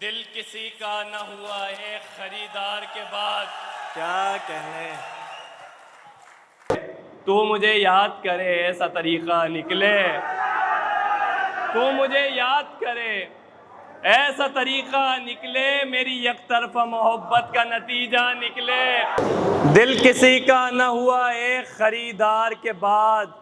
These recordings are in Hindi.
दिल किसी का न हुआ एक खरीदार के बाद। क्या कहने। तू मुझे याद करे ऐसा तरीका निकले, तू मुझे याद करे ऐसा तरीका निकले, मेरी यकतरफा मोहब्बत का नतीजा निकले। दिल किसी का न हुआ एक खरीदार के बाद,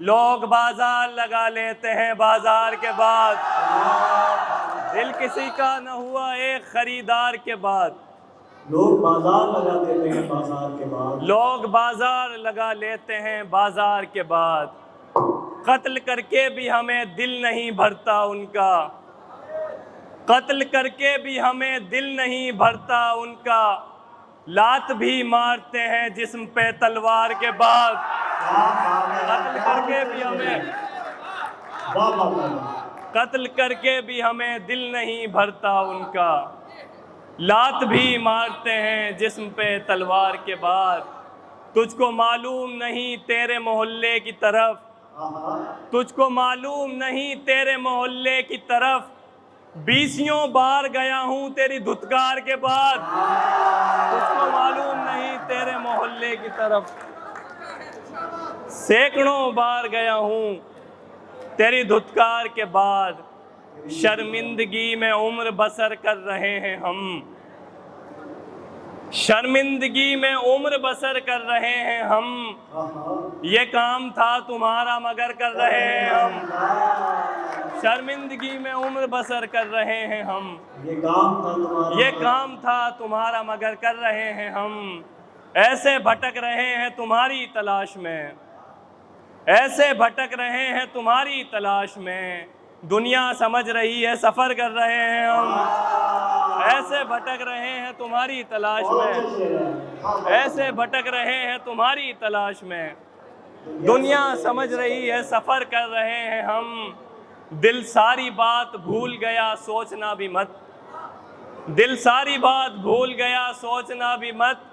लोग बाजार लगा लेते हैं बाजार के बाद। दिल किसी का न हुआ एक खरीदार के बाद, लोग बाजार लगा देते हैं बाजार के बाद। लोग बाजार लगा लेते हैं बाजार के बाद। कत्ल करके भी हमें दिल नहीं भरता उनका, कत्ल करके भी हमें दिल नहीं भरता उनका। लात भी मारते हैं जिस्म पे तलवार के बाद। कत्ल करके भी हमें, कत्ल करके भी हमें दिल नहीं भरता उनका। लात भी मारते हैं जिस्म पे तलवार के बाद। तुझको मालूम नहीं तेरे मोहल्ले की तरफ, तुझको मालूम नहीं तेरे मोहल्ले की तरफ, 20 बार गया हूँ तेरी धुतकार के बाद। तुझको मालूम नहीं तेरे मोहल्ले की तरफ, सैकड़ों बार गया हूँ तेरी धुतकार के बाद। शर्मिंदगी में उम्र बसर कर रहे हैं हम, शर्मिंदगी में उम्र बसर कर रहे हैं हम। ये काम था तुम्हारा मगर कर रहे हैं हम। शर्मिंदगी में उम्र बसर कर रहे हैं हम, ये काम था तुम्हारा मगर कर रहे हैं हम। ऐसे भटक रहे हैं तुम्हारी तलाश में, ऐसे भटक रहे हैं तुम्हारी तलाश में। दुनिया समझ रही है सफ़र कर रहे हैं हम। ऐसे भटक रहे हैं तुम्हारी तलाश में, ऐसे भटक रहे हैं तुम्हारी तलाश में। दुनिया समझ रही है सफ़र कर रहे हैं हम। दिल सारी बात भूल गया सोचना भी मत, दिल सारी बात भूल गया सोचना भी मत।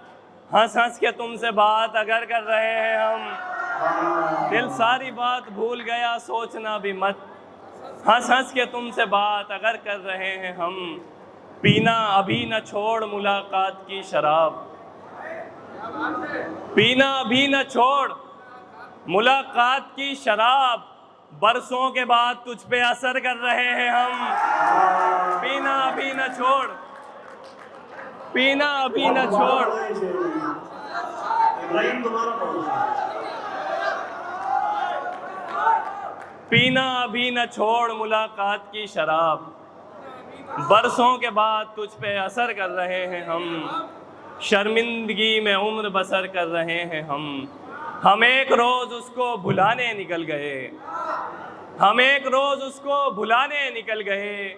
हंस हंस के तुमसे बात अगर कर रहे हैं हम। दिल सारी बात भूल गया सोचना भी मत, हंस हंस के तुमसे बात अगर कर रहे हैं हम। पीना अभी न छोड़ मुलाकात की शराब, पीना अभी न छोड़ मुलाकात की शराब। बरसों के बाद तुझ पे असर कर रहे हैं हम। पीना अभी न छोड़, पीना अभी न छोड़, पीना अभी न छोड़ मुलाकात की शराब। बरसों के बाद तुझ पे असर कर रहे हैं हम। शर्मिंदगी में उम्र बसर कर रहे हैं हम। हम एक रोज़ उसको भुलाने निकल गए, हम एक रोज़ उसको भुलाने निकल गए।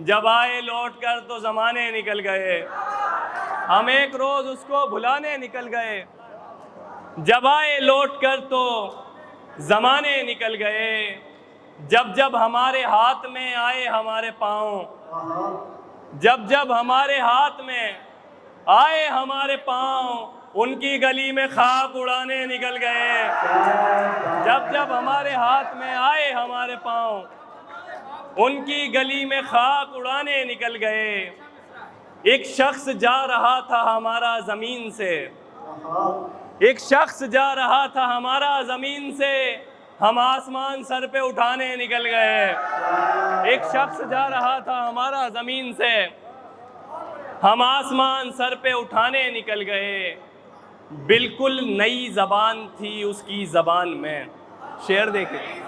जब आए लौट कर तो ज़माने निकल गए। हम एक रोज़ उसको भुलाने निकल गए, जब आए लौट कर तो ज़माने निकल गए। जब जब हमारे हाथ में आए हमारे पाँव, जब जब हमारे हाथ में आए हमारे पाँव, उनकी गली में खाक उड़ाने निकल गए। जब जब हमारे हाथ में आए हमारे पाँव, उनकी गली में खाक उड़ाने निकल गए। एक शख्स जा रहा था हमारा ज़मीन से, एक शख्स जा रहा था हमारा ज़मीन से, हम आसमान सर पे उठाने निकल गए। एक शख्स जा रहा था हमारा ज़मीन से, हम आसमान सर पे उठाने निकल गए। बिल्कुल नई ज़बान थी उसकी ज़बान में, शेर देखें।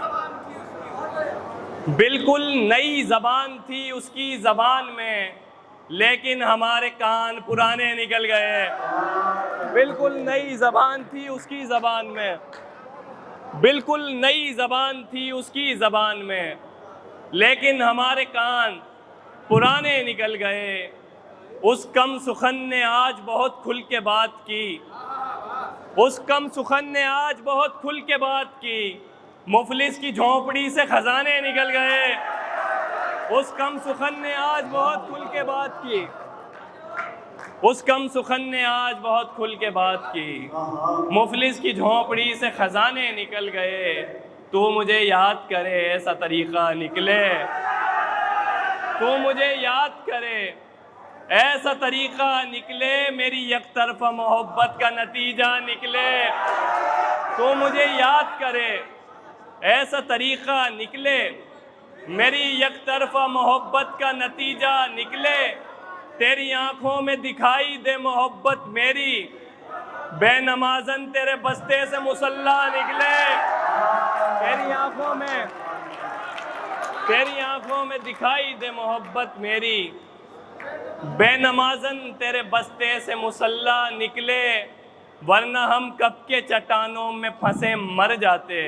बिल्कुल नई ज़बान थी उसकी ज़बान में, लेकिन हमारे कान पुराने निकल गए। बिल्कुल नई ज़बान थी उसकी ज़बान में, बिल्कुल नई ज़बान थी उसकी ज़बान में, लेकिन हमारे कान पुराने निकल गए। उस कम सुखन ने आज बहुत खुल के बात की, उस कम सुखन ने आज बहुत खुल के बात की। मुफलिस की झोंपड़ी से खजाने निकल गए। उस कम सुखन ने आज बहुत खुल के बात की, उस कम सुखन ने आज बहुत खुल के बात की। मुफलिस की झोंपड़ी से खजाने निकल गए। तू मुझे याद करे ऐसा तरीका निकले, तू मुझे याद करे, ऐसा तरीक़ा निकले मेरी एक तरफ़ा मोहब्बत का नतीजा निकले। तू मुझे याद करे, ऐसा तरीक़ा निकले मेरी एक तरफ़ा मोहब्बत का नतीजा निकले। तेरी आँखों में दिखाई दे मोहब्बत मेरी, बेनमाज़न तेरे बस्ते से मुसल्ला निकले। तेरी आँखों में दिखाई दे मोहब्बत मेरी, बेनमाज़न तेरे बस्ते से मुसल्ला निकले। वरना हम कब के चट्टानों में फंसे मर जाते,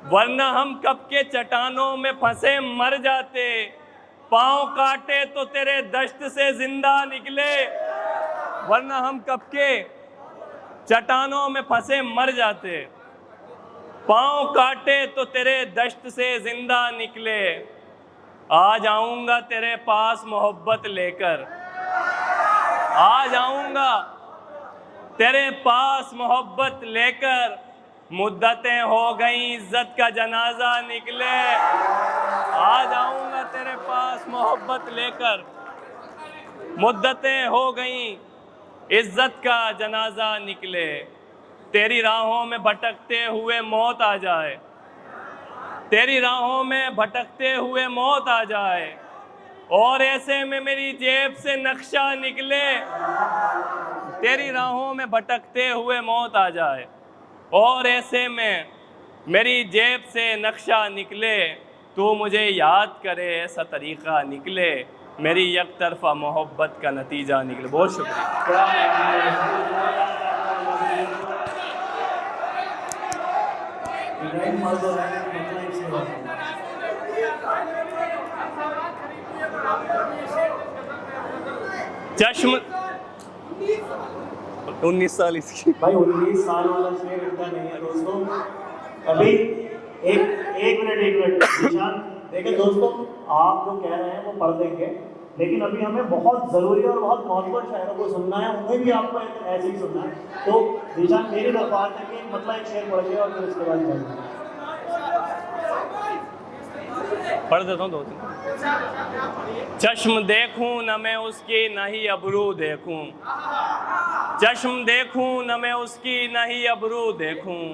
वरना हम कब के चट्टानों में फंसे मर जाते। पाँव काटे तो तेरे दश्त से जिंदा निकले, वरना हम कब के चट्टानों में फंसे मर जाते। पाँव काटे तो तेरे दश्त से जिंदा निकले। आ जाऊंगा तेरे पास मोहब्बत लेकर, आ जाऊंगा तेरे पास मोहब्बत लेकर। मुद्दतें हो गई इज्जत का जनाजा निकले। आ जाऊंगा तेरे पास मोहब्बत लेकर, मुद्दतें हो गई इज्जत का जनाजा निकले। तेरी राहों में भटकते हुए मौत आ जाए, तेरी राहों में भटकते हुए मौत आ जाए, और ऐसे में मेरी जेब से नक्शा निकले। तेरी राहों में भटकते हुए मौत आ जाए, और ऐसे में मेरी जेब से नक्शा निकले। तू मुझे याद करे, ऐसा तरीक़ा निकले मेरी एक तरफ़ा मोहब्बत का नतीजा निकले। बहुत शुक्रिया। चश्म 19 साल इसकी। भाई 19 साल वाला शेर इतना नहीं है दोस्तों। अभी एक मिनट निशान देखें दोस्तों, आप जो कह रहे हैं वो पढ़ देंगे, लेकिन अभी हमें बहुत ज़रूरी और बहुत महत्वपूर्ण शायरों को सुनना है, उन्हें भी आपको ऐसे ही सुनना है। तो निशान मेरी दरख्वास्त है कि मतलब एक शेर पढ़िए और फिर उसके बाद पढ़ देता हूँ 2-3। चश्म देखूं न मैं उसकी न ही अबरू देखूं, चश्म देखूं न मैं उसकी न ही अबरू देखूं,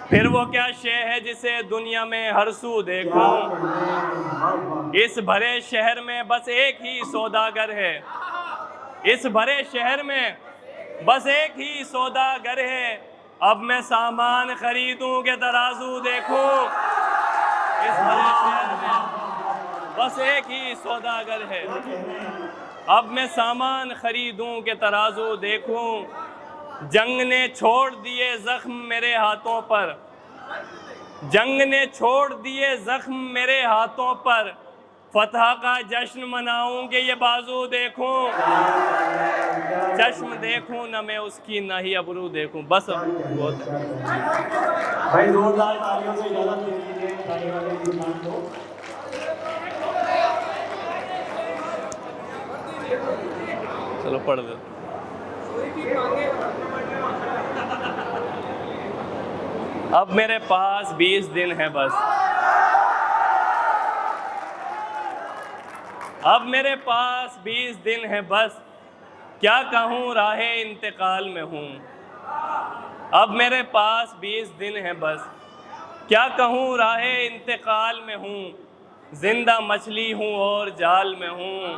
फिर वो क्या शे है जिसे दुनिया में हर सू देखूं। इस भरे शहर में बस एक ही सौदागर है, इस भरे शहर में बस एक ही सौदागर है। अब मैं सामान खरीदूं के तराजू देखूं, इस भरे शहर में बस एक ही सौदागर है। अब मैं सामान खरीदूं के तराजू देखूं। जंग ने छोड़ दिए जख्म मेरे हाथों पर, जंग ने छोड़ दिए जख्म मेरे हाथों पर, फतह का जश्न मनाऊंगे ये बाजू देखूं। चश्म देखूं न मैं उसकी न ही अबरू देखूं। बस बहुत भाई जोरदार तालियों से इजाजत दीजिए ताली वाले इंसान को। चलो पढ़ दो। अब मेरे पास 20 दिन है बस, अब मेरे पास 20 दिन है बस, क्या कहूँ राहे इंतकाल में हूँ। अब मेरे पास 20 दिन है बस, क्या कहूँ राहे इंतकाल में हूँ। जिंदा मछली हूँ और जाल में हूँ,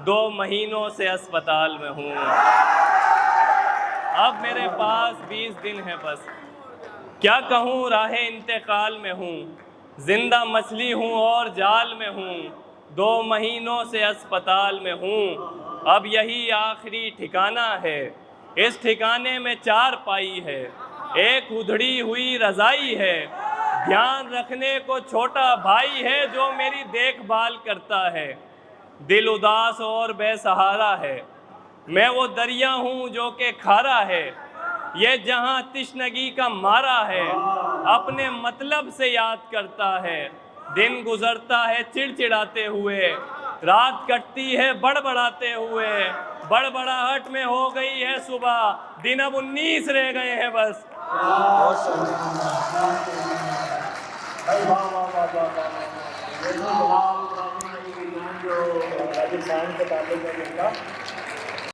2 महीनों से अस्पताल में हूँ। अब मेरे पास 20 दिन है बस, क्या कहूँ राहे इंतकाल में हूँ। जिंदा मछली हूँ और जाल में हूँ, 2 महीनों से अस्पताल में हूँ। अब यही आखिरी ठिकाना है, इस ठिकाने में 4 पाई है, एक उधड़ी हुई रज़ाई है। ध्यान रखने को छोटा भाई है जो मेरी देखभाल करता है। दिल उदास और बेसहारा है, मैं वो दरिया हूँ जो के खारा है। ये जहाँ तिश्नगी का मारा है, अपने मतलब से याद करता है। दिन गुजरता है चिड़चिड़ाते हुए, रात कटती है बड़बड़ाते हुए। बड़बड़ाहट में हो गई है सुबह, दिन अब 19 रह गए हैं बस। भाई वाह वाह वाह वाह। इंसान के ताल्लुक में जिनका